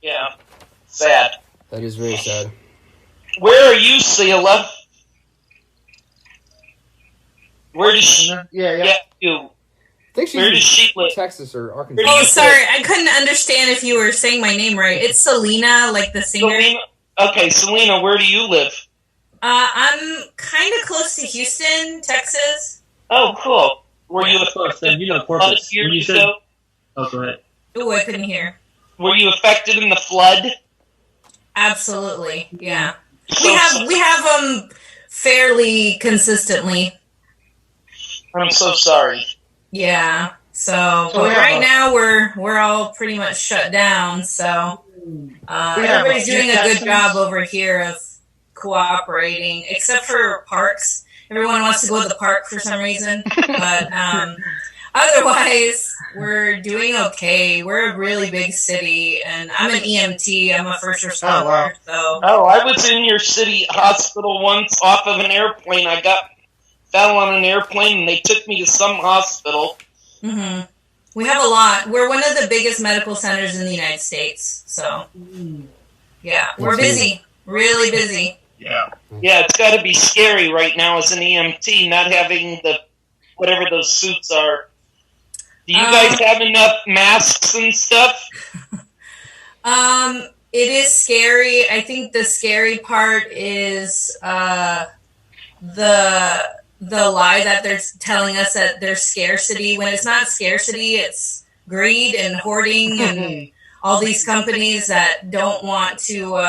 Yeah. Sad. That is very sad. Where are you, Sheila? Where does she... Yeah. You. I think she's Where does she live? Texas or Arkansas. Where do Oh, you sorry, live? I couldn't understand if you were saying my name right. It's Selena, like the singer. Selena? Okay, Selena, where do you live? I'm kind of close to Houston, Texas. Oh, cool. Were you Close, then. You know a flood Corpus. When you years said... ago? Oh, go ahead. Oh, I couldn't hear. Were you affected in the flood? Absolutely, yeah. So We have them fairly consistently. I'm so sorry. Yeah. So but yeah, right now we're all pretty much shut down. So everybody's doing a good job over here of cooperating, except for parks. Everyone wants to go to the park for some reason, but otherwise we're doing okay. We're a really big city, and I'm an EMT. I'm a first responder. Oh, wow. So I was in your city hospital once off of an airplane. I fell on an airplane, and they took me to some hospital. mm-hmm. We have a lot. We're one of the biggest medical centers in the United States. So yeah, we're busy, really busy. Yeah. Yeah, it's got to be scary right now as an EMT, not having whatever those suits are. Do you guys have enough masks and stuff? It is scary. I think the scary part is the lie that they're telling us that there's scarcity. When it's not scarcity, it's greed and hoarding and all these companies that don't want to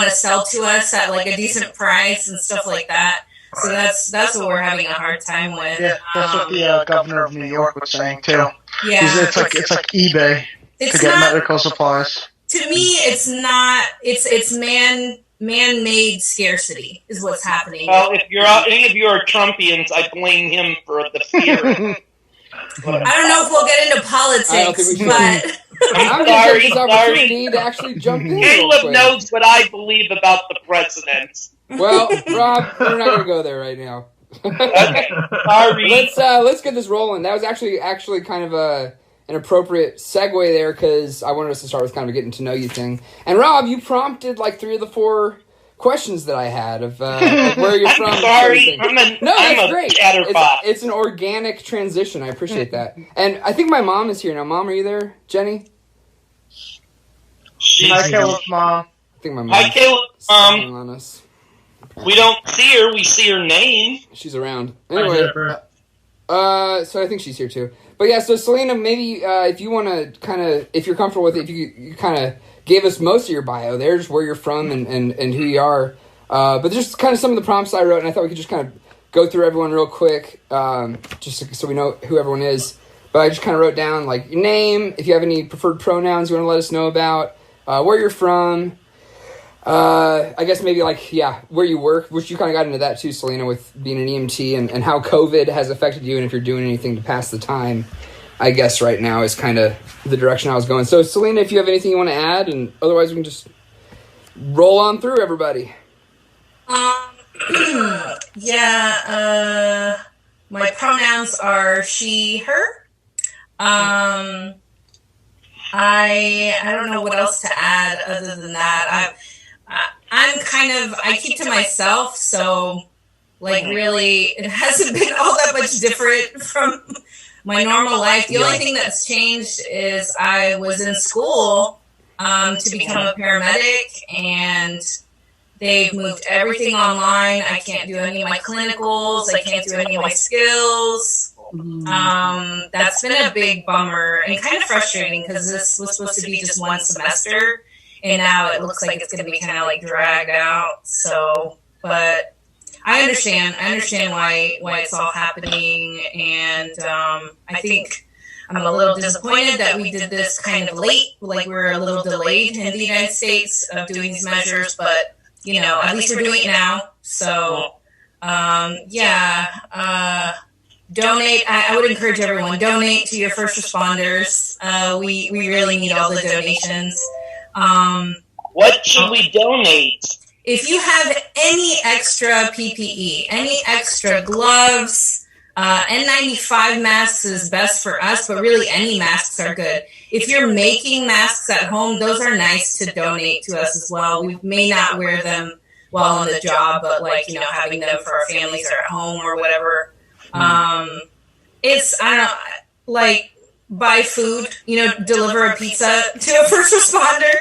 sell to us at like a decent price and stuff like that. So that's what we're having a hard time with. Yeah, that's what the governor of New York was saying too. Yeah, It's like eBay to get medical supplies. To me, it's not. It's man-made scarcity is what's happening. Well, if any of you are Trumpians, I blame him for the fear. I don't know if we'll get into politics, but I'm going to take this opportunity to actually jump in. Caleb knows what I believe about the president. Well, Rob, we're not going to go there right now. Okay, sorry. Let's get this rolling. That was actually kind of an appropriate segue there because I wanted us to start with kind of a getting to know you thing. And Rob, you prompted like 3 of the 4 questions that I had of like where you're from. I'm sorry. That's great. Chatterbox. It's an organic transition. I appreciate that. And I think my mom is here now. Mom, are you there? Jenny? Hi, Caleb's mom. I think my mom. Hi, Caleb's mom. On us. We don't see her. We see her name. She's around. Anyway, so I think she's here too. But yeah, so Selena, maybe if you want to kind of, if you're comfortable with it, if you kind of gave us most of your bio there, just where you're from and who you are. But just kind of some of the prompts I wrote, and I thought we could just kind of go through everyone real quick, just so we know who everyone is. But I just kind of wrote down like your name, if you have any preferred pronouns you want to let us know about, where you're from. I guess maybe where you work, which you kind of got into that too, Selena, with being an EMT and how COVID has affected you and if you're doing anything to pass the time, I guess right now is kind of the direction I was going. So Selena, if you have anything you want to add, and otherwise we can just roll on through everybody. My pronouns are she, her. I don't know what else to add other than that. I keep to myself, so really it hasn't been all that much different from my normal life. The only thing that's changed is I was in school to become a paramedic, and they've moved everything online. I can't do any of my clinicals. I can't do any of my skills. That's been a big bummer and kind of frustrating because this was supposed to be just one semester. And now it looks like it's going to be kind of dragged out. So, but I understand why it's all happening. And I think I'm a little disappointed that we did this kind of late. We're a little delayed in the United States of doing these measures. But, at least we're doing it now. So, donate. I would encourage everyone, donate to your first responders. We really need all the donations. What should we donate? If you have any extra PPE, any extra gloves, N95 masks is best for us, but really any masks are good. If you're making masks at home, those are nice to donate to us as well. We may not wear them while on the job, but having them for our families or at home or whatever. It's, I don't know, like, buy food, deliver a pizza to a first responder,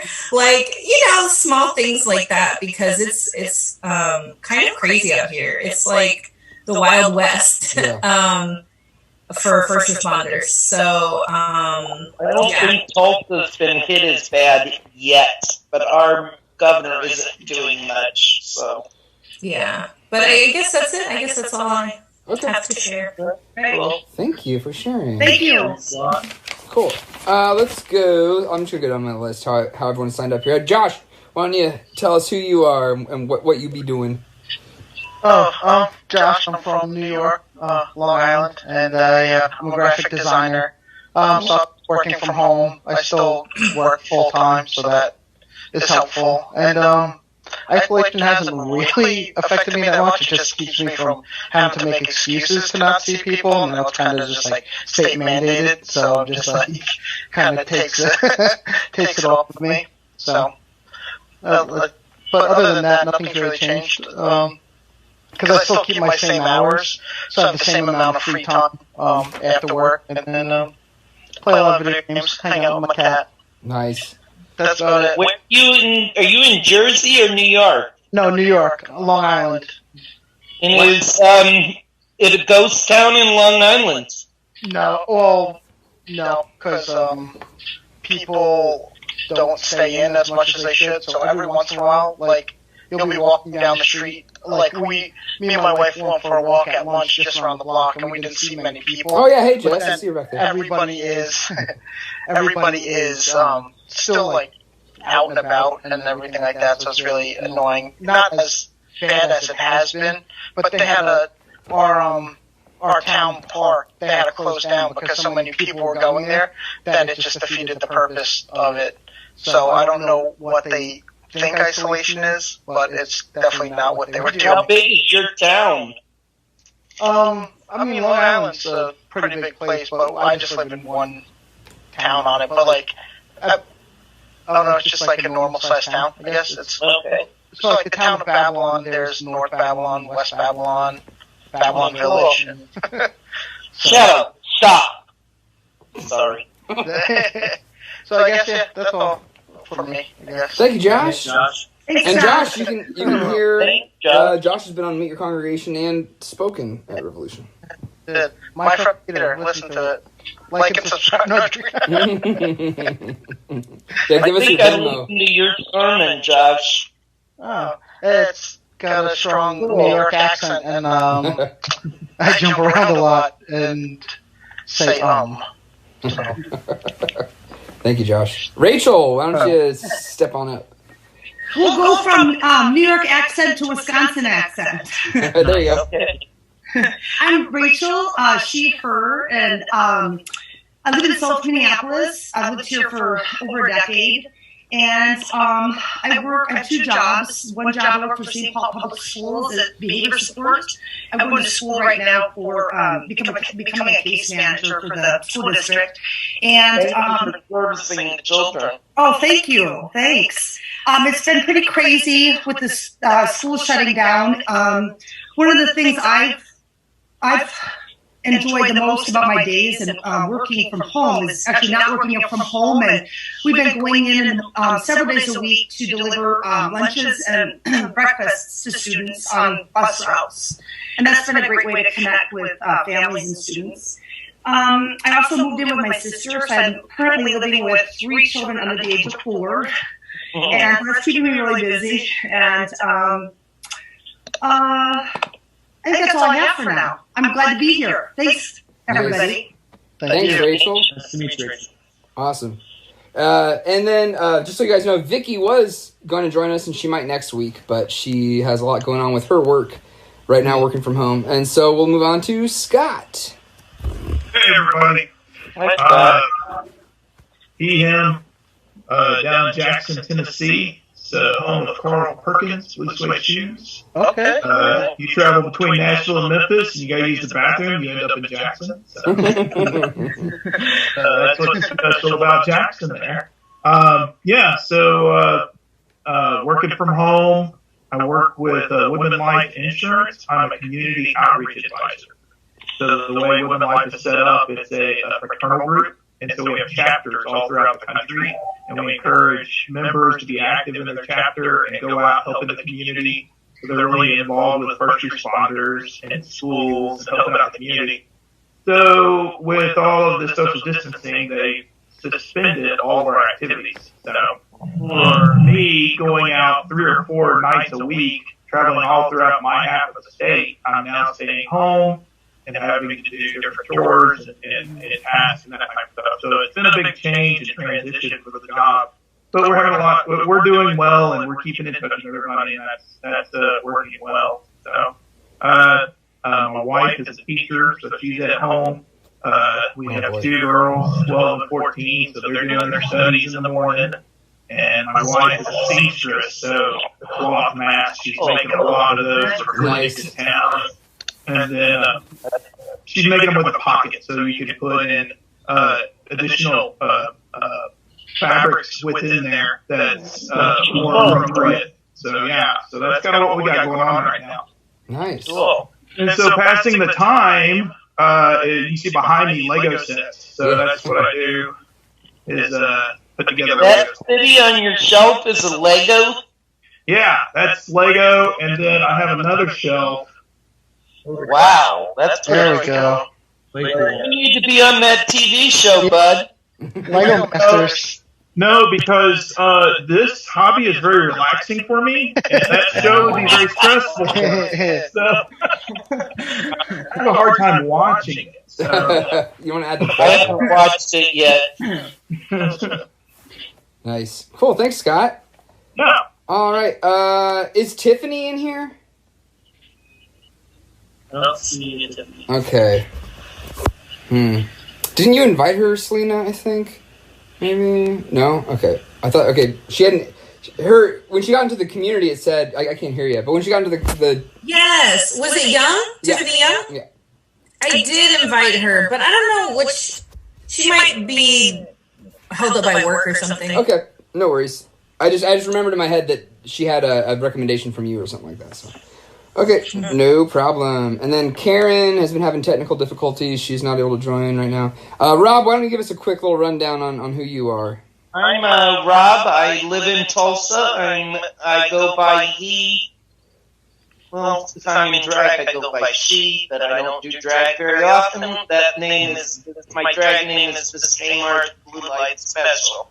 small things like that, because it's kind of crazy out here. It's like the Wild West for first responders. So I don't think Tulsa's been hit as bad yet, but our governor isn't doing much. So yeah, but I guess that's it. I guess that's all I have to share. Right. Well, thank you for sharing. Thank you. Cool. Let's go. I'm just gonna go down my list how everyone signed up here. Josh, why don't you tell us who you are and what you be doing? Josh, I'm from New York, Long Island, and I'm a graphic designer. So I'm working from home. I still work full time, so that is helpful. And isolation hasn't really affected me that much. It just keeps me from having to make excuses to not see people, and now it's kind of just like state mandated. So just like kind of takes it off of me. So, but other than that, nothing's really changed. Because I still keep my same hours, so I have the same amount of free time after work, and then play a lot of video games, hang out with my cat. Nice. That's about it. Are you in Jersey or New York? No, New York, Long Island. And is it a ghost town in Long Island? No, because people don't stay in as much as they should. So every once in a while, like, you'll be walking down the street. Like, me and my wife went for a walk at lunch just around the block, and we didn't see many people. Oh yeah, hey Jess, I see you back there. Everybody is still like out and about and everything like that. So it's really annoying. Not as bad as it has been, but they had our town park. They had to close down because so many people were going there that it just defeated the purpose of it. So I don't know what they think isolation is, but it's definitely not what they were doing. How big is your town? I mean, Long Island's a pretty big place, but I just live in one town on it. But like, I don't know, it's just like a normal sized town, I guess. It's okay. So like the town of Babylon, there's North Babylon, West Babylon, Babylon Village. Shut up! Stop! Sorry. So I guess that's all for me, I guess. Thank you, Josh. And Josh, you can hear Josh has been on Meet Your Congregation and spoken at Revolution. My friend Peter, listen to it. Like and subscribe. No, yeah, give us your I demo. listened to your sermon, Josh. Oh, it's got a strong New York accent, and I jump around a lot and say So. Thank you, Josh. Rachel, why don't you step on up? We'll go from New York accent to Wisconsin accent. There you go. Okay. I'm Rachel, she, her, and I live in South Minneapolis. I've lived here for over a decade. And I have two jobs. One job I work for St. Paul Public Schools as behavior support. I'm going to school right now for becoming a case manager for the school district. And servicing children. oh, thank you. Thanks. It's been pretty crazy with the school shutting down. One of the things I've enjoyed the most about my days and working from home is actually not working from home. And we've been going in several days a week to deliver lunches and breakfasts to students on bus routes. And that's been a great way to connect with families and students. I also moved in with my sister, so I'm currently living with 3 children under the age of 4. And that's keeping me really busy. And I think that's all I have for now. I'm glad to be here. Thanks, everybody. Thanks, Rachel. Nice to meet you, Rachel. Awesome. And then, just so you guys know, Vicky was going to join us, and she might next week, but she has a lot going on with her work right now, working from home. And so we'll move on to Scott. Hey, everybody. Hi, He, him, down in Jackson, Tennessee. It's home of Carl Perkins Blue Suede Shoes. Okay. You travel between Nashville and Memphis, and you got to use the bathroom. You end up in Jackson. So, that's what's special about Jackson there. Working from home, I work with Women Life Insurance. I'm a community outreach advisor. So the way Women Life is set up, it's a fraternal group, and so we have chapters all throughout the country, and we encourage members to be active in their chapter and go out helping the community. So they're really involved with first responders and schools and helping out the community. So with all of the social distancing, they suspended all of our activities. So for me, going out 3 or 4 nights a week, traveling all throughout my half of the state, I'm now staying home and having to do different chores and tasks and that type of stuff. So it's been a big change and transition for the job. But we're having we're doing well, and we're keeping in touch with everybody, and that's working well. So my wife is a teacher, so she's at home. We have 2 girls, 12 and 14, so they're doing their studies in the morning. And my wife is a seamstress, so the cloth masks, she's making a lot of those for clinics in town. And then she's making them with a pocket, so you can put in additional fabrics within there that's more appropriate. So that's kind of what we got going on right now. Nice. Cool. And so passing the time, you see behind me Lego sets. So that's what I do is put together that Legos. city on your shelf is a Lego? Yeah, that's Lego, and then I have another shelf. Wow, that's There pretty we go. You need to be on that TV show, bud. Lego Masters. No, because this hobby is very relaxing for me, and that show would be very stressful. So I have a hard time watching it. So. You want to add the I haven't watched it yet. Nice. Cool. Thanks, Scott. Yeah. All right. Is Tiffany in here? I don't see it. Okay. Didn't you invite her, Selena, I think? Maybe? No? Okay. I thought, okay, she hadn't, when she got into the community, it said, I can't hear you, but when she got into the Yes. Was it Young? Yeah. Tiffany Young? Yeah. I did invite her, but I don't know which. She might be held up by work or something. Okay. No worries. I just remembered in my head that she had a recommendation from you or something like that, so. Okay, no problem. And then Karen has been having technical difficulties. She's not able to join right now. Rob, why don't you give us a quick little rundown on who you are? I'm Rob. I live in Tulsa. I go by he. Well, if I'm in drag, I go by she, but I don't do drag very often. That name is, my drag name is the Same Art Blue Light Special.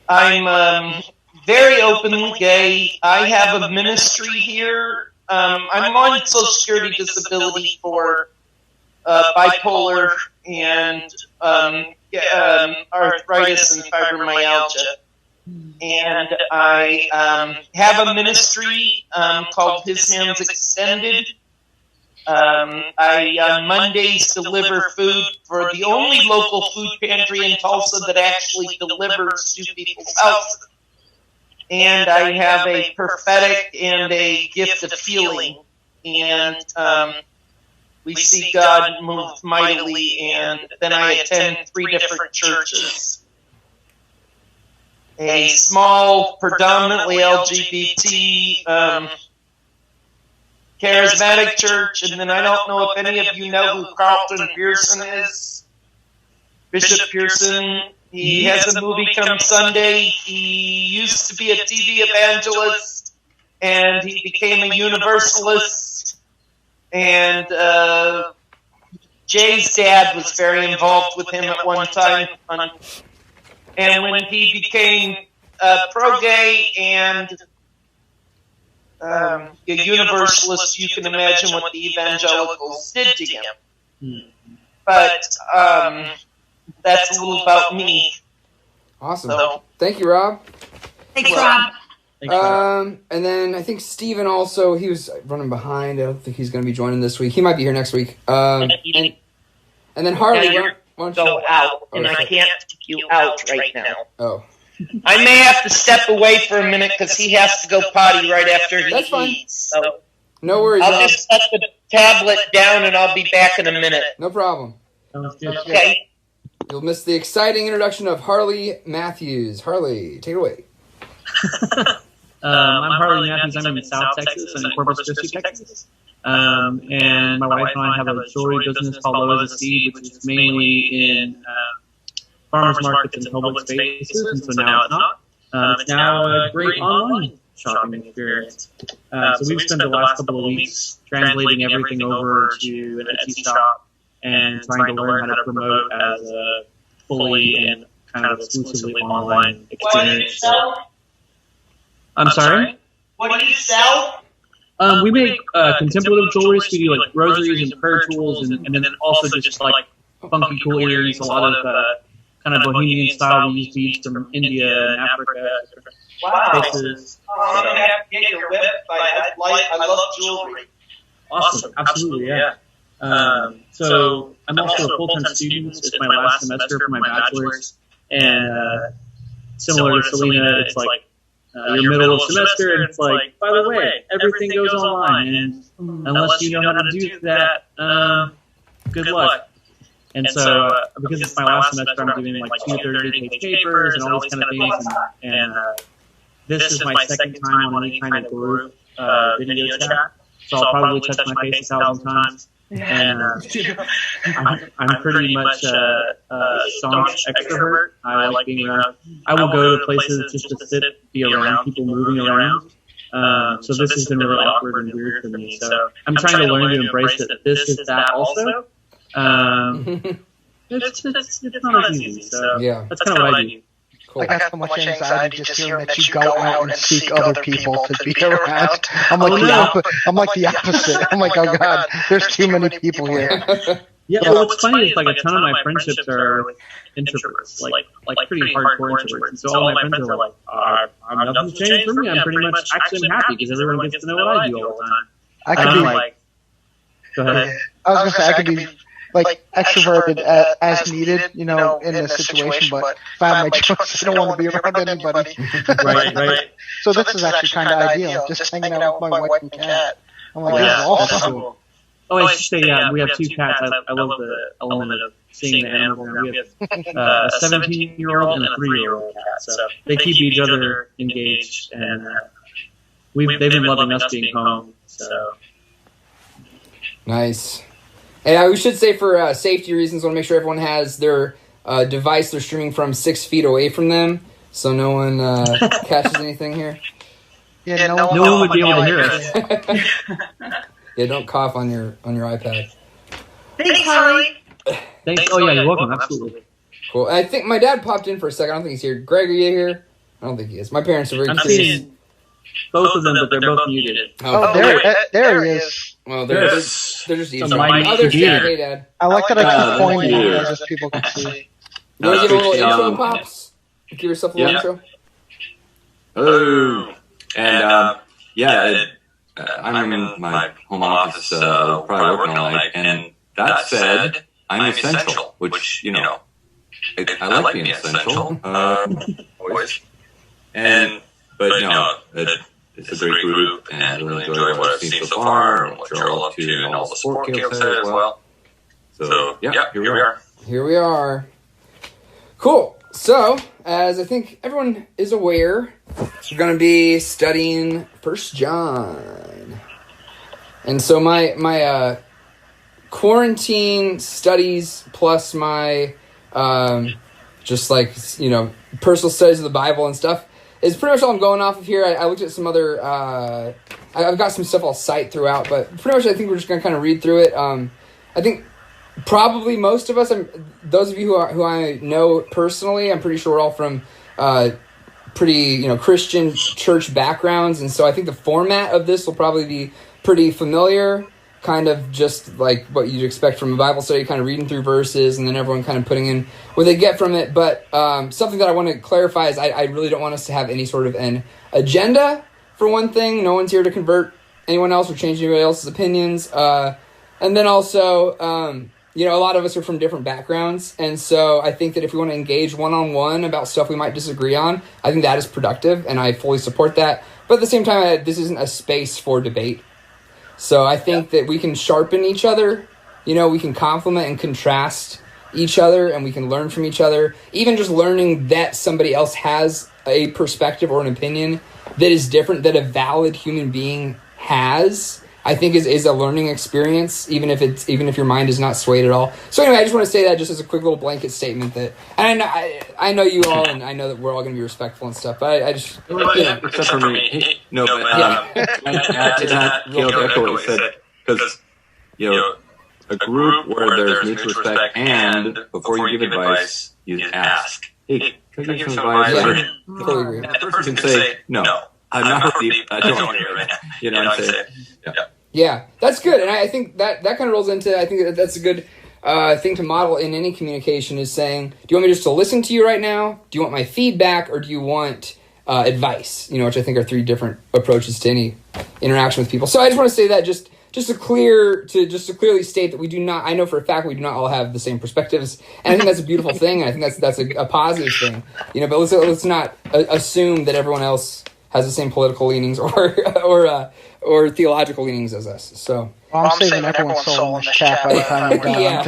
I'm very openly gay. I have a ministry here. I'm on Social Security disability for bipolar and arthritis and fibromyalgia. And I have a ministry called His Hands Extended. I on Mondays deliver food for the only local food pantry in Tulsa that actually delivers to people's houses. And I have a prophetic and a gift of healing. And we see God move mightily, and then I attend 3 different churches. A small, predominantly LGBT, charismatic church, and then I don't know if any of you know who Carlton Pearson is. Bishop Pearson. He has a movie come Sunday. He used to be a TV evangelist, and he became a Universalist. And Jay's dad was very involved with him at one time. And when he became pro-gay and a Universalist, you can imagine what the evangelicals did to him. But that's a little about me. Awesome. So, thank you, Rob. Thanks, Rob. And then I think Steven also, he was running behind. I don't think he's going to be joining this week. He might be here next week. And then Harley, Now you're why don't you go out, and Oh, I sorry. can't take you out right now. Oh, I may have to step away for a minute because he has to go potty right after he That's fine. eats. So No worries, I'll Rob. just set the tablet down and I'll be back in a minute. No problem. Okay. You'll miss the exciting introduction of Harley Matthews. Harley, take it away. I'm Harley Matthews. I'm in South Texas. I'm in Corpus Christi, Texas. And my wife and I have a jewelry business called Lowe as a Seed, which is mainly in farmers markets and public spaces, and so now it's not. It's now a great online shopping experience. So we've spent the last couple of weeks translating everything over to an Etsy shop and trying to learn how to promote as a fully and kind of exclusively online experience. I'm sorry? What do you sell? We make contemplative jewelry, so we do like rosaries and prayer tools, and then also just like funky cool earrings, a lot of kind of bohemian style. We use beads from India and Africa. Wow. Places. I'm going to have to get your website. I love jewelry. Awesome. Absolutely, yeah. So I'm also a full-time student. It's my last semester for my bachelor's. And similar to Selena, it's like your middle of semester, and it's like, by the way, everything goes online. And unless you know how to do that, good luck. And so, because it's my last semester, I'm doing like 2 30-page papers and all these kind of things. And this is my second time on any kind of group video chat. So I'll probably touch my face 1,000 times. And I'm pretty much a staunch extrovert. I like being around. I will go to places just to sit, be around people moving around. So this has been really awkward and weird for me. So I'm trying to learn to embrace that this is that also. It's not as easy. So Yeah. that's kind of what I do. Cool. I got so much anxiety just hearing that you go out and seek other people to be around. I'm like the opposite. I'm like, oh god, there's too many people here. Yeah, well, what's funny is like a ton of my friendships are with introverts, like pretty hardcore introverts. And so all my friends are like, nothing's changed for me. I'm pretty much actually happy because everyone gets to know what I do all the time. I could be like, go ahead. I was gonna say I could be like extroverted as needed, in this situation, but if I have my choice, I don't want to be around anybody. Right. So this is actually kind of ideal, just hanging out with my wife and cat. I'm like, this is awesome. Oh, I should say, yeah, we have 2 cats. I love the element of seeing the animals. We have a 17-year-old and a 3-year-old cat, so they keep each other engaged, and they've been loving us being home. So Nice. And we should say for safety reasons, I want to make sure everyone has their device they're streaming from 6 feet away from them, so no one catches anything here. Yeah, no one would be able to hear us. Yeah, don't cough on your iPad. Thanks, Harley. Thanks. Oh, yeah, you're welcome. Absolutely. Cool. I think my dad popped in for a second. I don't think he's here. Greg, are you here? I don't think he is. My parents are very I'm curious. seeing both of them, but they're both muted. Oh, there he is. Well, they're just eavesdropping. mighty Oh, there's computer. Dad. Hey, Dad. I like that I keep pointing you. as people can see. You want to give a little intro, um, Pops? Give yourself a little yeah. intro? Oh, and I'm in my home office, probably working all night. And that said, I'm essential, which I like being essential, always. But it's a great group, and I really enjoy what I've seen so far, and what you're all up to, and all the support Caleb said as well. So yeah, here we are. Here we are. Cool. So, as I think everyone is aware, we're going to be studying 1 John. And so my quarantine studies plus my personal studies of the Bible and stuff is pretty much all I'm going off of here. I looked at some other I've got some stuff I'll cite throughout, but pretty much I think we're just going to kind of read through it. I think probably most of us, those of you who I know personally, I'm pretty sure we're all from pretty Christian church backgrounds, and so I think the format of this will probably be pretty familiar, kind of just like what you'd expect from a Bible study, kind of reading through verses and then everyone kind of putting in what they get from it. But something that I want to clarify is I really don't want us to have any sort of an agenda, for one thing. No one's here to convert anyone else or change anybody else's opinions. And then also, you know, a lot of us are from different backgrounds, and so I think that if we want to engage one-on-one about stuff we might disagree on, I think that is productive, and I fully support that. But at the same time, this isn't a space for debate. So I think that we can sharpen each other, you know, we can complement and contrast each other, and we can learn from each other. Even just learning that somebody else has a perspective or an opinion that is different, that a valid human being has, I think is a learning experience, even if your mind is not swayed at all. So anyway, I just want to say that just as a quick little blanket statement that, and I know you all, and I know that we're all going to be respectful and stuff, but I just, you know. Except for me. No, but add to that, Caleb echo what he said, because, you know, a group where there's mutual respect, and before you give advice, you ask, hey, can I give some advice? Yeah, totally agree. And the person can say, no, I'm not with you, I don't want to hear it. You know what I'm saying? Yeah, that's good, and I think that kind of rolls into, I think that's a good thing to model in any communication, is saying, do you want me just to listen to you right now? Do you want my feedback, or do you want advice? You know, which I think are three different approaches to any interaction with people. So I just want to say that just to clearly state that we do not, I know for a fact we do not all have the same perspectives, and I think that's a beautiful thing, and I think that's a positive thing. You know, but let's not assume that everyone else has the same political leanings or theological leanings as us. So Well, I'm saving everyone's soul in this chat by the time we're done. Yeah.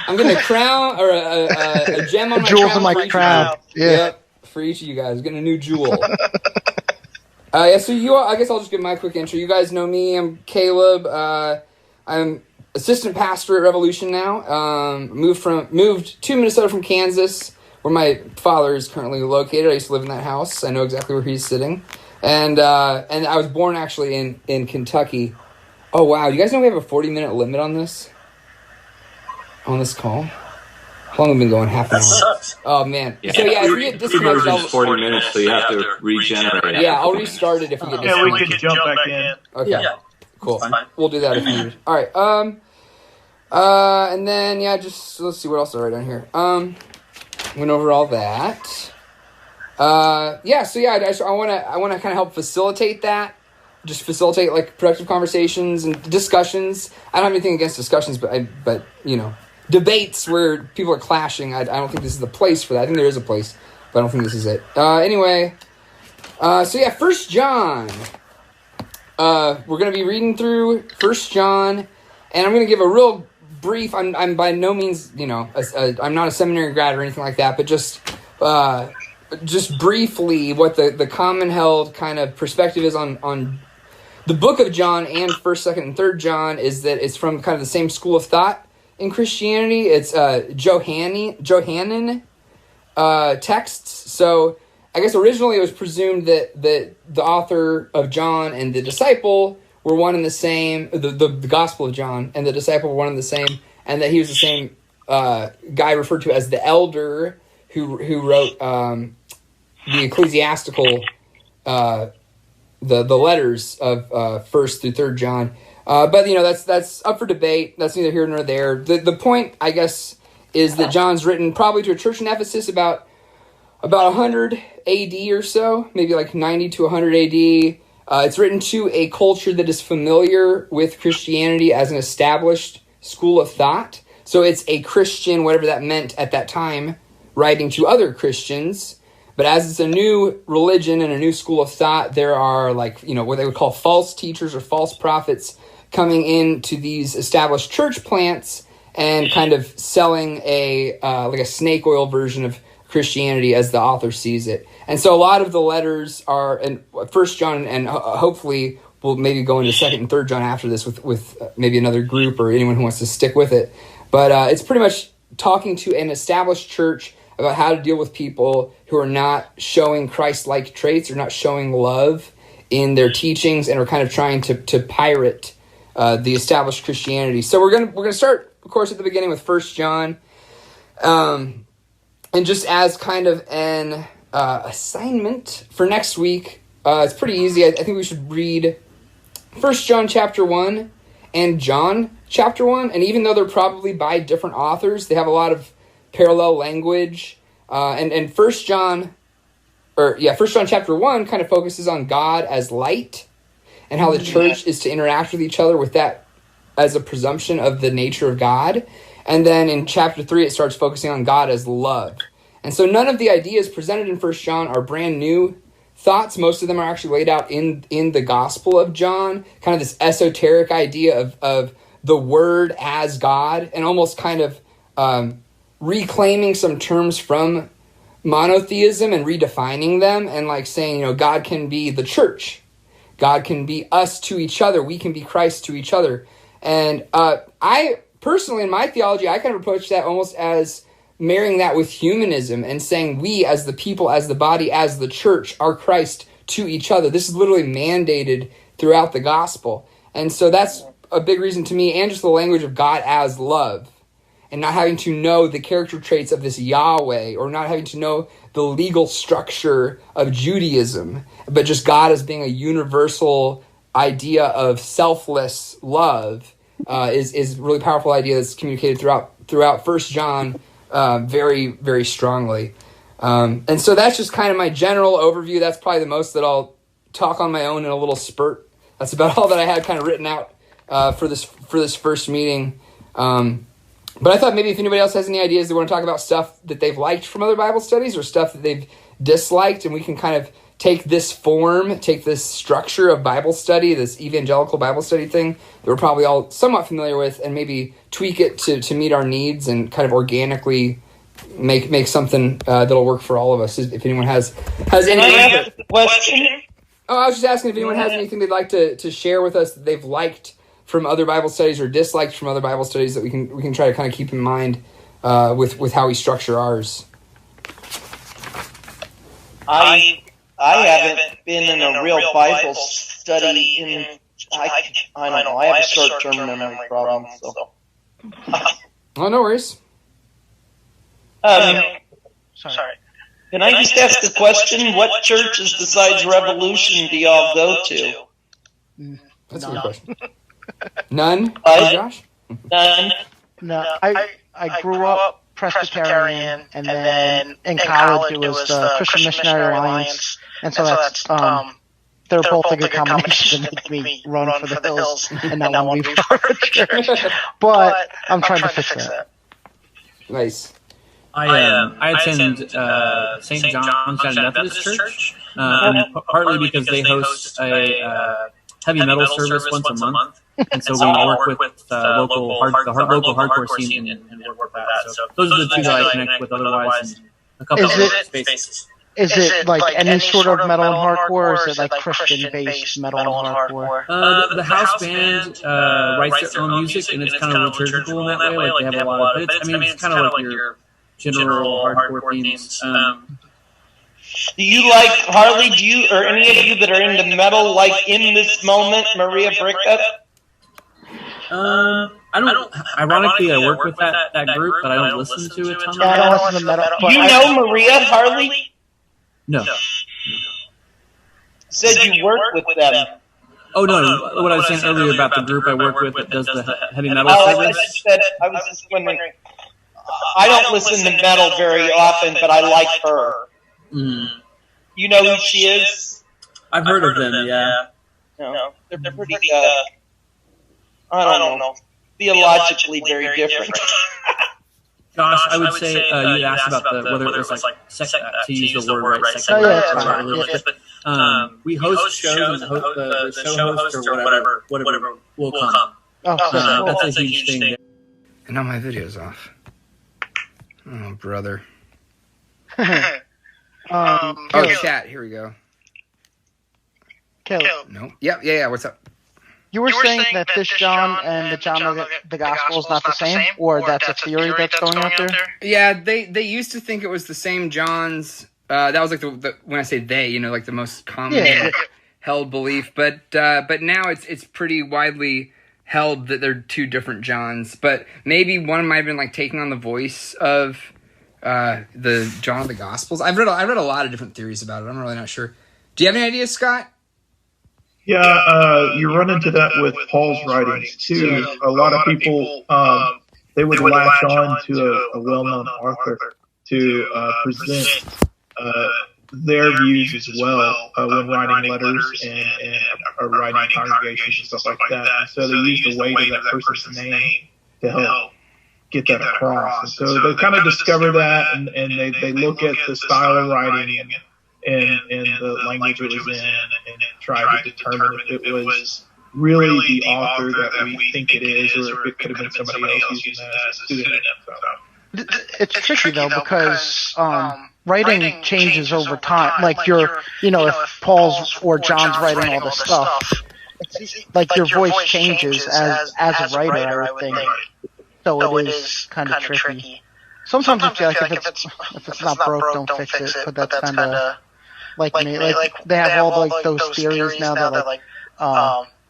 I'm getting a crown or a gem on my Jewels crown. in my for each crown. of you. Yep, for each of you guys. Getting a new jewel. So you all, I guess I'll just give my quick intro. You guys know me. I'm Caleb. I'm assistant pastor at Revolution now. Moved to Minnesota from Kansas, where my father is currently located. I used to live in that house. I know exactly where he's sitting. And I was born actually in Kentucky. Oh, wow. You guys know we have a 40-minute limit on this call? How long have we been going? Half an hour. Oh, man. Yeah. So, yeah, if we get disconnected, I'll 40 minutes, so you have to regenerate. Yeah, I'll restart it if we get Yeah, we disconnected. can jump back in. Okay, Yeah. cool. We'll do that if needed. All right. And then, yeah, just let's see what else I write down here. Went over all that. I want to kind of help facilitate that. Just facilitate like productive conversations and discussions. I don't have anything against discussions, but you know, debates where people are clashing. I don't think this is the place for that. I think there is a place, but I don't think this is it. Anyway, 1 John. We're gonna be reading through 1 John, and I'm gonna give a real brief. I'm by no means, you know, I'm not a seminary grad or anything like that, but just briefly what the common held kind of perspective is on the book of John and 1st, 2nd, and 3rd John is that it's from kind of the same school of thought in Christianity. It's Johannine texts. So I guess originally it was presumed that the author of John and the disciple were one and the same, the Gospel of John and the disciple were one and the same, and that he was the same guy referred to as the elder who wrote the ecclesiastical, the letters of 1st through 3rd John. But you know, that's up for debate. That's neither here nor there. The point, I guess, is that John's written probably to a church in Ephesus about 100 AD or so, maybe like 90 to 100 AD. It's written to a culture that is familiar with Christianity as an established school of thought. So it's a Christian, whatever that meant at that time, writing to other Christians. But as it's a new religion and a new school of thought, there are like, you know, what they would call false teachers or false prophets coming into these established church plants and kind of selling like a snake oil version of Christianity as the author sees it. And so a lot of the letters are in 1 John, and hopefully we'll maybe go into 2nd and 3rd John after this with maybe another group or anyone who wants to stick with it. But it's pretty much talking to an established church about how to deal with people who are not showing Christ-like traits or not showing love in their teachings and are kind of trying to pirate the established Christianity. So we're gonna start, of course, at the beginning with 1 John. And just as kind of an assignment for next week, it's pretty easy. I think we should read 1 John chapter 1 and John chapter 1. And even though they're probably by different authors, they have a lot of parallel language. And 1 John chapter 1 kind of focuses on God as light and how the church is to interact with each other with that as a presumption of the nature of God. And then in chapter 3, it starts focusing on God as love. And so none of the ideas presented in 1 John are brand new thoughts. Most of them are actually laid out in the Gospel of John, kind of this esoteric idea of the Word as God, and almost kind of reclaiming some terms from monotheism and redefining them, and like saying, God can be the church. God can be us to each other. We can be Christ to each other. And I personally, in my theology, I kind of approach that almost as marrying that with humanism and saying we as the people, as the body, as the church are Christ to each other. This is literally mandated throughout the gospel. And so that's a big reason to me, and just the language of God as love, and not having to know the character traits of this Yahweh, or not having to know the legal structure of Judaism, but just God as being a universal idea of selfless love is a really powerful idea that's communicated throughout 1 John very, very strongly. And so that's just kind of my general overview. That's probably the most that I'll talk on my own in a little spurt. That's about all that I had kind of written out for this first meeting. But I thought maybe if anybody else has any ideas, they want to talk about stuff that they've liked from other Bible studies or stuff that they've disliked, and we can kind of take this structure of Bible study, this evangelical Bible study thing that we're probably all somewhat familiar with, and maybe tweak it to meet our needs and kind of organically make something that'll work for all of us. If anyone has any... Can I ask a question? Oh, I was just asking if anyone has anything they'd like to share with us that they've liked from other Bible studies or disliked from other Bible studies that we can try to kind of keep in mind with how we structure ours. I haven't been in a real Bible study in, I don't know, I have a short-term memory problem, so. Oh, no worries. Sorry. Can I just ask a question? What churches besides Revolution do y'all go to? That's a good question. None? Josh? None. No, I grew up Presbyterian, and then in college it was the Christian Missionary Alliance, and so that's they're both a good combination to make me run for the hills and not want to be part of church. But I'm trying to fix that. Nice. I attend St. John's United Methodist Church, and partly because they host a heavy metal service once a month, and so we work with the local hardcore scene and work with that. So those are the two that I connect with otherwise, and a couple of spaces. Is it like any sort of metal and hardcore, or is it like Christian-based metal and hardcore? The house band writes their own music, and it's kind of liturgical in that way. Like they have a lot of bits. I mean, it's kind of like your general hardcore themes. Do you like, Harley, or any of you that are into metal, like in this moment, Maria Brickup? I don't. Ironically, I work with that group, but I don't listen to it. Yeah, I don't listen to metal. Do you know Maria, Harley? No. Said you work with them. Oh no! What I was saying earlier about the group I work with that does the heavy metal service. I was just wondering. I don't listen to metal very often, but I like her. You know who she is? I've heard of them, yeah. No, they're pretty, I don't know, theologically very different. Josh, I would say you asked about whether it was like to use the word right. We host shows, and the show host or whatever will come. That's a huge thing. And now my video's off. Oh, brother. Chat. Here we go. Caleb. No. Yeah. What's up? You were saying that this John and the John of the Gospel is not the same, or that's a theory that's going out there? Yeah, they used to think it was the same Johns. That was like the when I say they, like the most commonly held belief. But now it's pretty widely held that they're two different Johns. But maybe one might have been like taking on the voice of the John of the Gospels. I've read a lot of different theories about it. I'm really not sure. Do you have any ideas, Scott? Yeah, you run into that with Paul's writings too. A lot of people they would latch on to a well-known author to present their views as well when writing letters and writing congregations and stuff like that. And so they use the weight of that person's name to help get that across. And so they kind of discover that, and they look at the style of writing and the language it was in, and try to determine if it was really the author that we think it is, or if it could have been somebody else using that as a pseudonym. So. It's tricky though, because writing changes over time. Like if Paul's or John's writing all this stuff, like your voice changes as a writer, I would think. So it is kind of tricky. Sometimes I feel like if it's not broke, don't fix it. But that's kind of like me. Like they have all like those theories now that like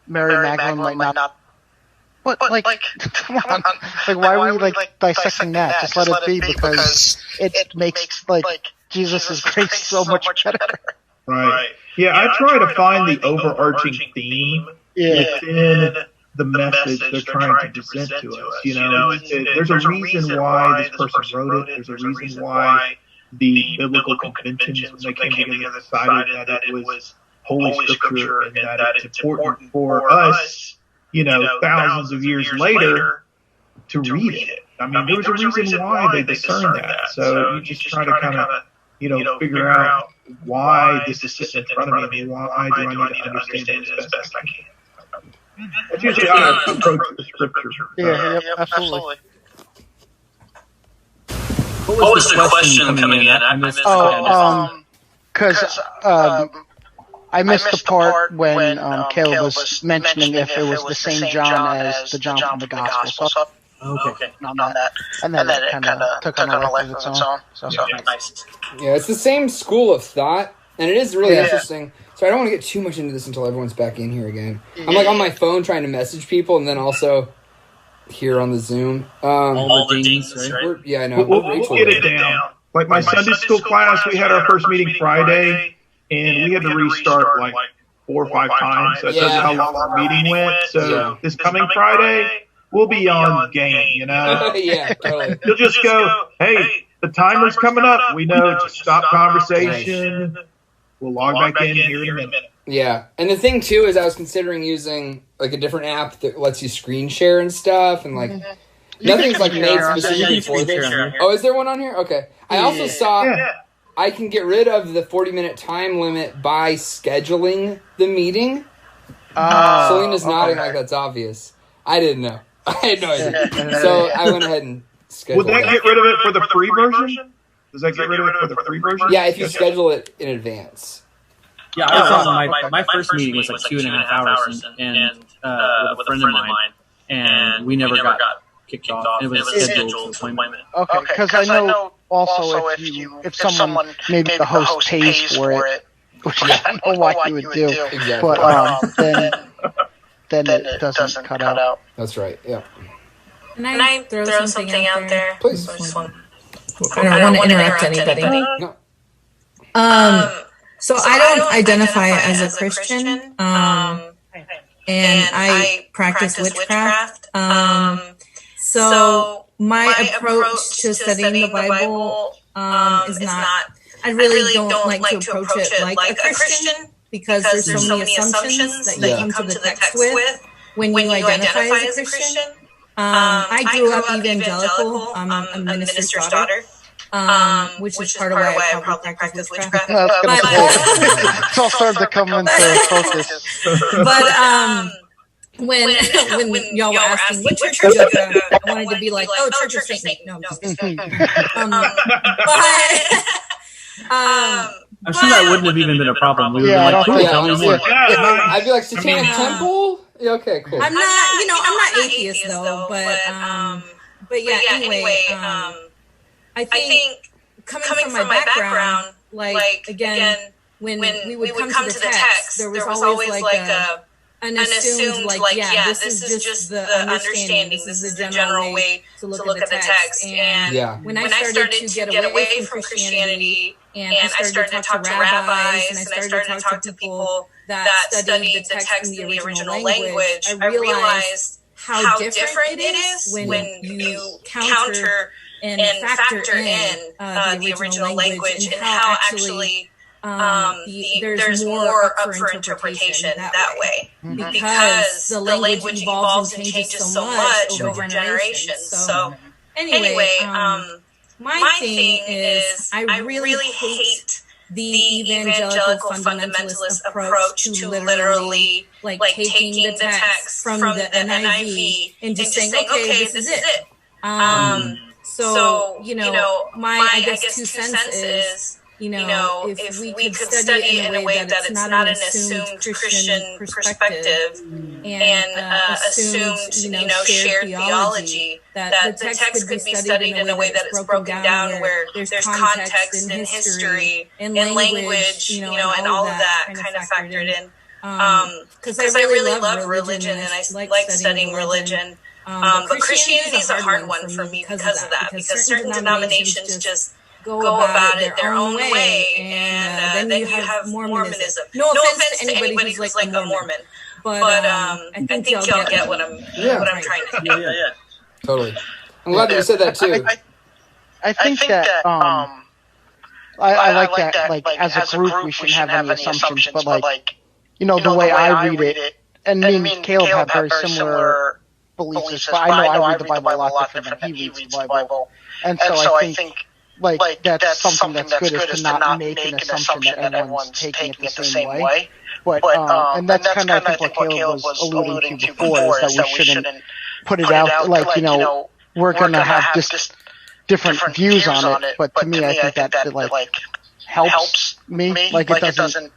Mary Magdalene might not. What, like, come on. Like, why are we, like, dissecting that? Just let it be, because it makes, like, Jesus' grace so much better. Right. Yeah, I try to find the overarching theme within the message they're trying to present to us. There's a reason why this person wrote it. There's a reason why the biblical conventions, when they came together, decided that it was Holy Scripture and that it's important for us, thousands of years later, to read it. I mean, there was a reason why they discerned that. So you just try to kind of, figure out why this is sitting in front of me, and why do I need to understand it as best I can. That's usually how I approach the Scripture. Yeah, absolutely. What was the question coming in? I missed. Because I missed the part when Caleb was mentioning if it was the same John as the John from the Gospel. So, okay. On that. And then it kind of took on a life of its own. So. Nice. Yeah, it's the same school of thought, and it is really interesting. So I don't want to get too much into this until everyone's back in here again. I'm like on my phone trying to message people, and then also here on the Zoom. All the dings, right? Yeah, I know. We'll get it down. Like my Sunday school class, we had our first meeting Friday, and we had to restart like 4 or 5 times. That's how long our meeting went. So this coming Friday, we'll be on game, Yeah, totally. You'll just go, hey, the timer's coming up. We know to stop conversation. We'll log back in here in a minute. Yeah, and the thing too is I was considering using like a different app that lets you screen share and stuff, and like nothing's like made specifically for this. Oh, is there one on here? Okay. I also saw I can get rid of the 40-minute time limit by scheduling the meeting. Selena's nodding like that's obvious. I didn't know. I had no idea. So I went ahead and scheduled Would that get rid of it for the free version? Does that get rid of it for the free version? Yeah, if you schedule it in advance. Yeah, I was on my first meeting was like 2.5 hours, and with a friend of mine, and we never got kicked off. It was a scheduled appointment. Okay, because I know also if someone, maybe the host pays for it, which I don't know why you would do, Exactly. but then it doesn't cut out. That's right, yeah. Can I throw something out there? Please. I don't want to interrupt anybody. No. So I don't identify as a Christian, and I practice witchcraft. So my approach to studying the Bible is not. I really don't like to approach it like a Christian, because there's so many assumptions that you come to the text with when you identify as a Christian. I grew up evangelical. I'm a minister's daughter. Which is part of why I probably practice witchcraft. It's all started to come into focus. But when y'all were asking what church you go to, I wanted to be like, oh, Church of Saint. No, I'm just kidding. I'm sure that wouldn't have even been a problem. We would be Yeah, like, I don't cool, think tell me so. more. I'd be like, Satanic Temple? Yeah, okay, cool. I'm not atheist though, but yeah. Anyway, I think coming from my background, like again, when we would come to the text, there was always like an assumed like, yeah, this is just the understanding. This is the general way to look at the text. And when I started to get away from Christianity, and I started to talk to rabbis, and I started to talk to people that studied the text in the original language, I realized how different it is when you counter and factor in the original language, and how actually there's more up for interpretation that way, because the language evolves and changes so much over generations. So anyway, my thing is I really hate the evangelical fundamentalist approach to literally like taking the text from the NIV and just saying, okay, this is it. So my I guess 2 cents is, if we could study it in a way that it's not an assumed Christian perspective and assumed, shared theology, that the text could be studied in a way that it's broken down, where there's context and history and language, and all of that kind of factored in. Because I really love religion and I like studying religion. But Christianity is a hard one for me because of that, because certain denominations just go about it their own way, and then you have Mormonism. No offense to anybody who's like a Mormon, but I think y'all get what I'm trying to do. Yeah. Totally. I'm glad that you said that too. I think that I like that. Like as a group, we shouldn't have any assumptions. But like, the way I read it, and me and Caleb have very similar beliefs. But I know I read the Bible a lot different than he reads the Bible, and so I think. Like that's something that's good is to not make an assumption that everyone's taking it the same way. But and that's kind of I think what Caleb was alluding to before, is that we shouldn't put it out like we're gonna have just different views on it. But to me, I think that like helps me. Like it doesn't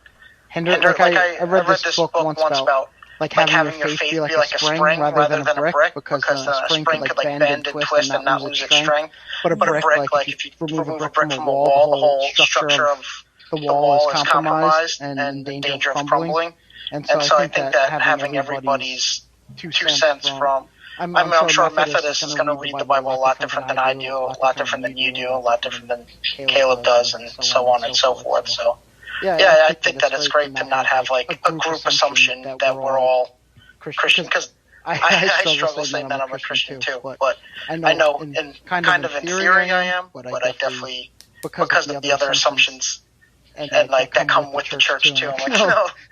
hinder. Like I read this book once about like having your faith be like a spring rather than a brick, because a spring could like bend and twist and not lose its strength. But a brick, like if you remove a brick from a wall, the whole structure of the wall is compromised and in danger of crumbling. And so I think that having everybody's 2 cents from, I'm sure a Methodist is going to read the Bible a lot different than I do, a lot different than you do, a lot different than Caleb does, and so on and so forth. So yeah, I think that it's great to not have like a group assumption that we're all Christians, because I struggle saying that I'm a Christian too, but I know in kind of in theory I am, but I definitely, because of the other assumptions and like that come with the church too, I'm like,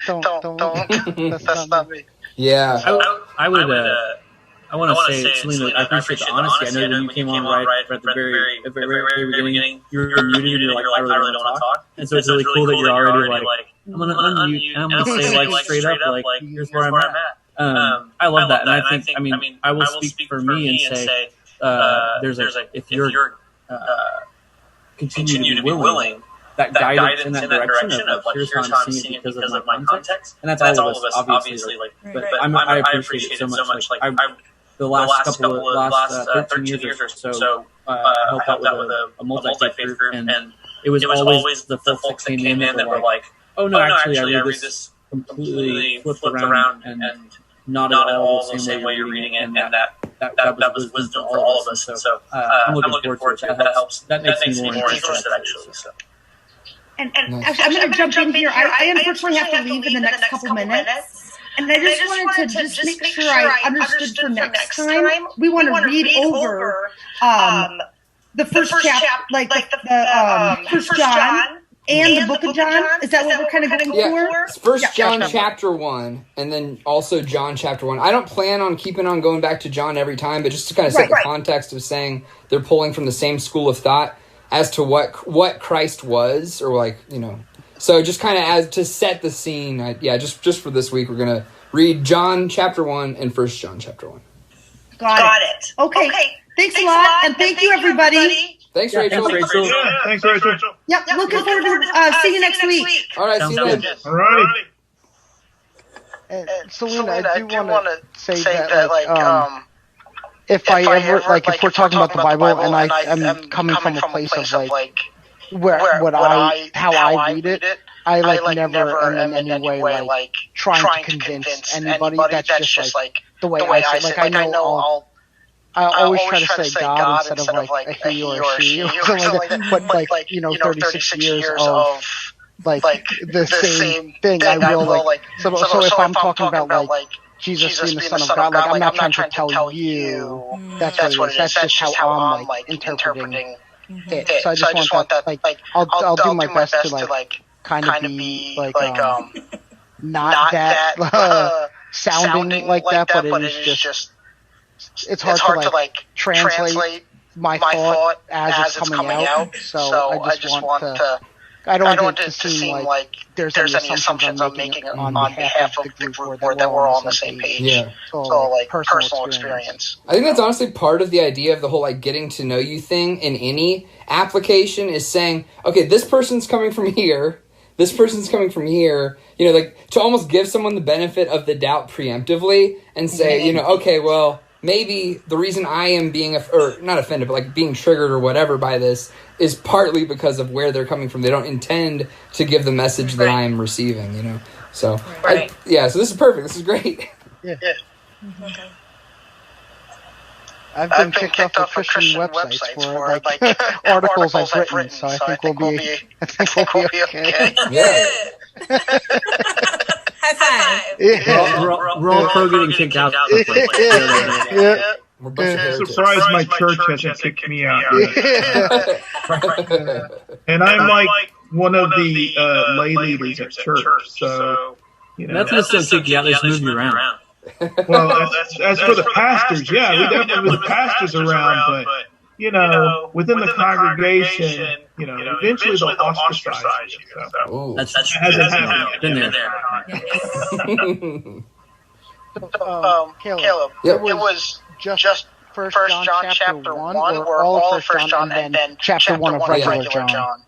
no, don't, that's not me. Yeah. I would. I want to say, Selena, I appreciate the honesty. I know when you came on right at the very beginning, you were muted and you're like, I really don't want to talk. And so it's really cool that you're already like, I'm going to unmute and I'm going to say like straight up, like, here's where I'm at. I love that. And I think, I will speak for me and say, there's like, if you're continue to be willing, that guidance in that direction of like, here's how I'm seeing it because of my context. And that's all of us, obviously. But I appreciate it so much. Like, the last 13 years or so, I helped out with a multi-faith group, and it was always the folks that came in that were like, oh no, actually I read this completely flipped around and not at all the same way you're reading it, and that was wisdom for all of us. So I'm looking forward to it. That helps. That makes me more interested, actually. So. And actually, I'm going to jump in here. I unfortunately have to leave in the next couple minutes. And I just wanted to just make sure I understood for next time. We want to read over the first chapter, like the First John and the Book of John. Is that what we're kind of going for? It's First John chapter 1, and then also John chapter 1. I don't plan on keeping on going back to John every time, but just to kind of set the context of saying they're pulling from the same school of thought as to what Christ was, or like, So just kind of as to set the scene, just for this week, we're going to read John chapter 1 and 1 John chapter 1. Got it. Okay. Thanks a lot, and thank you, everybody. Thanks, Rachel. Thanks, Rachel. Yep, looking forward to seeing you next week. All right, see you then. All right. And Selena, I do want to say that, if I ever, if we're talking about the Bible, and I'm coming from a place of, like, how I read it, I never am in any way like trying to convince anybody. That's just like the way I say it. Like I know I always try to say God instead of like a he or a she or something like that. But 36 years of like the same thing, I will like. So if I'm talking about like Jesus being the Son of God, like I'm not trying to tell you that's what it is. That's just how I'm like interpreting it. So I just want that. Like I'll do my best to like kind of be like not that sounding like that, but it is just it's hard to like translate my thought as it's coming out. So I just want to. I don't want it to seem like there's any assumptions I'm making on behalf of the group or that we're all on the same page. Yeah. It's all like personal experience. I think that's honestly part of the idea of the whole like getting to know you thing in any application is saying, okay, this person's coming from here, this person's coming from here, you know, like to almost give someone the benefit of the doubt preemptively and say, you know, okay, well, maybe the reason I am being, or not offended, but like being triggered or whatever by this is partly because of where they're coming from. They don't intend to give the message that I am receiving, you know? So, so this is perfect. This is great. Yeah. Okay. I've been kicked off of Christian websites for like articles I've written, so I think we'll be okay. Yeah. High five. Yeah. We're all pro getting kicked out. Yeah. I'm surprised my church hasn't kicked me out. And I'm like one of the lay leaders at church, so you know. That's just to kick you out. They just move you around. Well, as for the pastors, yeah, we definitely move the pastors around, but you know, within the congregation, you know, eventually they'll ostracize you. So. That hasn't happened been there. Caleb, it was just First John chapter 1 or all of First John and then chapter 1 of regular John?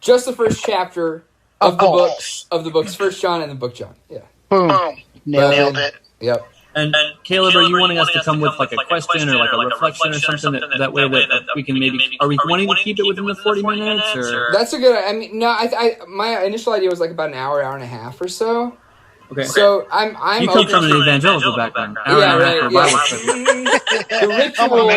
Just the first chapter of the books, First John and the book John. Yeah. Boom. Nailed it. Yep. And Caleb, are you wanting us to come with like a question or like a reflection or something that way that we can maybe? Are we wanting to keep it within the 40 minutes? Or That's a good. I mean, no. My initial idea was like about an hour and a half or so. Okay. So I'm. You come from an evangelical background. Yeah, right. The ritual.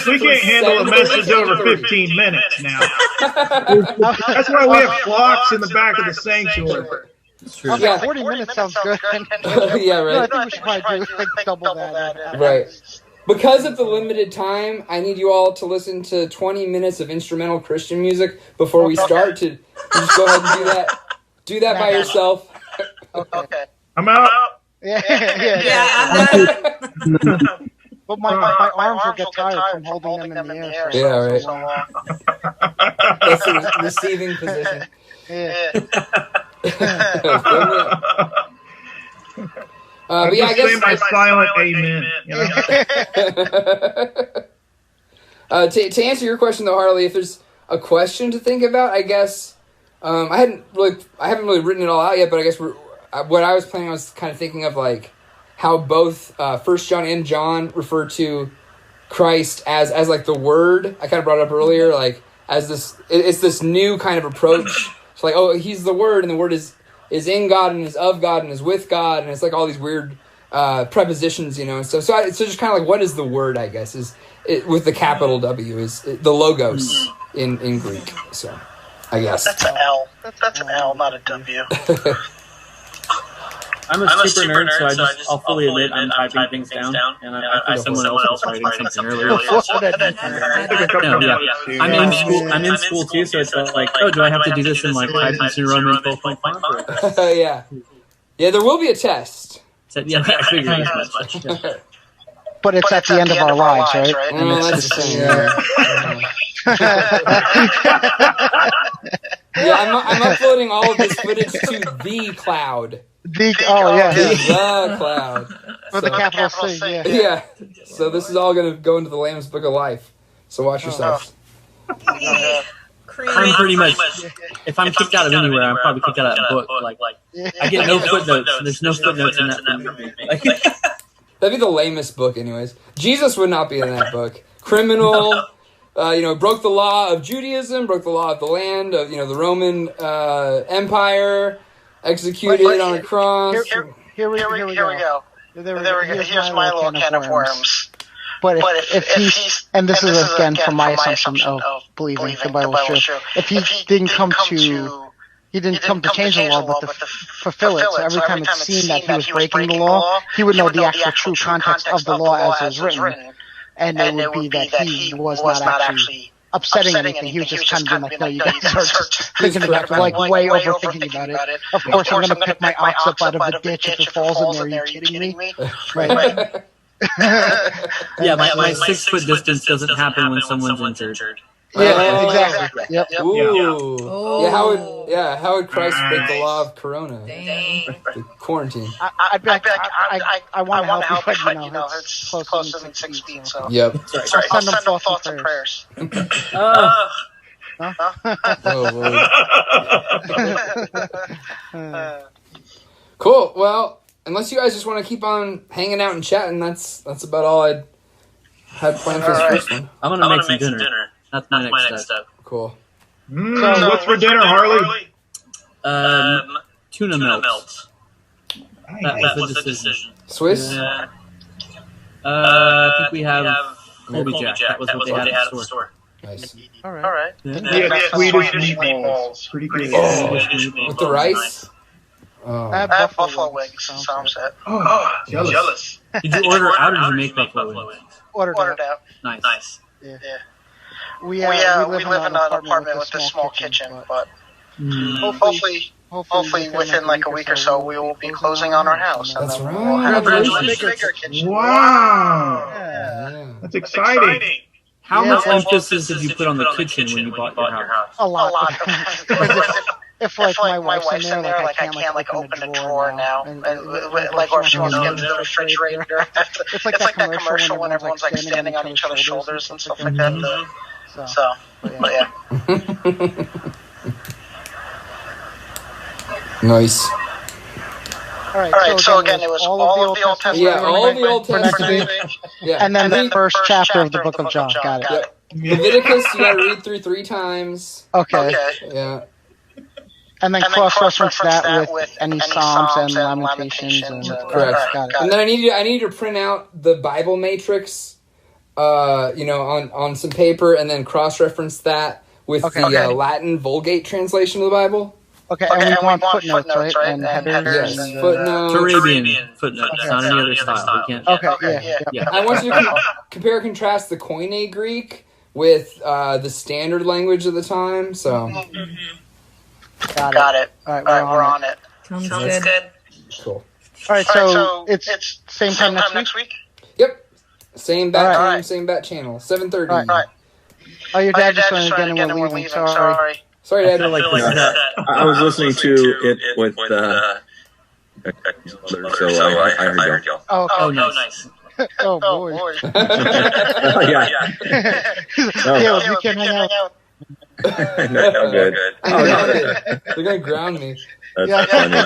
We can't handle a message over 15 minutes now. That's why we have clocks in the back of the sanctuary. True. Okay, Yeah. 40 minutes sounds good. Yeah, right. No, I think we should probably do like double that. Right. Because of the limited time, I need you all to listen to 20 minutes of instrumental Christian music before we start. To just go ahead and do that. Do that by yourself. Okay. I'm out. Yeah. I'm done. But my arms will get tired from holding them in the air. Yeah, right. So long. That's the receiving position. Yeah. But yeah, I guess my silent amen. You know? To answer your question though, Harley, if there's a question to think about, I guess I haven't really written it all out yet. But I guess what I was planning, I was kind of thinking of like how both First John and John refer to Christ as like the Word. I kind of brought it up earlier, like as this. It's this new kind of approach. It's like, oh, he's the Word, and the Word is in God, and is of God, and is with God, and it's like all these weird prepositions, you know. So just kind of like, what is the Word? I guess is it, with the capital W is the logos in Greek. So I guess That's an L. That's an L, not a W. I'm a super nerd, so I'll fully admit I'm typing things down, and I someone else was writing something earlier. I'm in school too, so it's like, oh, do I have to do this in like Times New Roman 12.5? Yeah, there will be a test. Yeah, I figured as much. Yeah. But it's at the end of our lives, right? And that's the same. Yeah, I'm uploading all of this footage to the cloud. The cloud. With the capital C, Yeah. So this is all going to go into the Lamb's Book of Life. So watch yourselves. I'm pretty much, if I'm kicked out of anywhere, I'm probably kicked out of that book. Like I get no footnotes. There's no footnotes in that for me. That'd be the lamest book anyways. Jesus would not be in that book. Criminal, broke the law of Judaism, broke the law of the land, of, the Roman Empire, executed on a cross. Here we go. Here's my little can of worms. But if he's, and this is again from my assumption of believing the Bible is true, if he didn't come to change the law, but to fulfill it. So every time it's seen that he was breaking the law, he would know the actual true context of the law as it was written. And it would be that he was not actually upsetting anything. He was just kind of being like, no, you guys are just thinking about it, like way overthinking about it. Of course, I'm going to pick my ox up out of the ditch if it falls in there. Are you kidding me? Right. Yeah, my 6 foot distance doesn't happen when someone's injured. Yeah, exactly. Yep. Ooh. Oh. Yeah, how would Christ break the law of Corona? Dang. The quarantine. I'd be like, I want to help you, but it's closer than 6 feet, so. Yep. So I'll send them thoughts and prayers. Oh, cool. Well, unless you guys just want to keep on hanging out and chatting, that's about all I had planned for this first one. I'm gonna make some dinner. That's my next step. Cool. So what's for dinner, Harley? Tuna melt. That was the decision. Swiss? I think we have Colby Jack. That was what they had at the store. Nice. All right. Yeah, Swedish meatballs. Pretty good. Oh, with the rice? Oh. I have buffalo wings, so I'm set. Oh, jealous. Did you order out or did you make buffalo wings? Ordered out. Nice. Yeah. We live in an apartment with a small kitchen, but hopefully within like a week or so, we will be closing on our house. And That's then right. we'll have a bigger kitchen. Wow. Yeah. That's exciting. How much emphasis did you put on the kitchen when you bought your house? A lot. If like my wife's in there, like I can't like open a drawer now, and like or if she wants to get to the refrigerator. It's like that commercial when everyone's like standing on each other's shoulders and stuff like that. So, but yeah. Nice. All right. So again, it was all of the Old Testament. Yeah, all the Old Testament. Yeah. And then the first chapter of the Book of John. Got it. Yep. Leviticus, you gotta read through 3 times. Okay. Yeah. And then cross-reference that with any Psalms and Lamentations. And Correct. Got it. And then I need you to print out the Bible matrix, on some paper, and then cross-reference that with the Latin Vulgate translation of the Bible. Okay, and we want footnotes, right? And headers. Yes, footnotes. Arabian footnotes, not any other style. We can't. Okay, yeah. I want you to compare and contrast the Koine Greek with the standard language of the time. So. Got it. All right, we're on it. Sounds good. Cool. All right, so it's same time next week? Yep. Same bat time, same bat channel. 7:30. All right. Oh, your dad just went again and we're leaving. Sorry. Sorry, Dad. I was listening to it with so I heard y'all. Oh, nice. Oh, boy. Yeah. Yeah, you can hang out. No, good. They're gonna ground me. That's funny.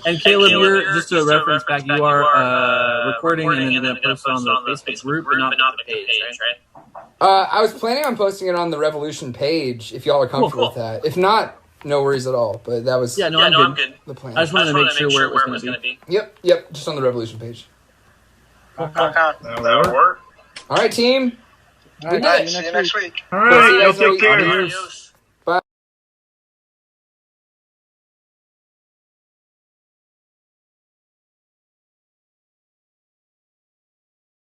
And Caleb, you're just a reference back. You are recording and then you're gonna post it on the Facebook group, but not the page, right? I was planning on posting it on the Revolution page if y'all are comfortable with that. If not, no worries at all. But that was I'm good. The plan. I just wanted to make sure where it was going to be. Yep, just on the Revolution page. That'll work. All right, team. All right, see you next week. All right, See you guys take care. later. Adios.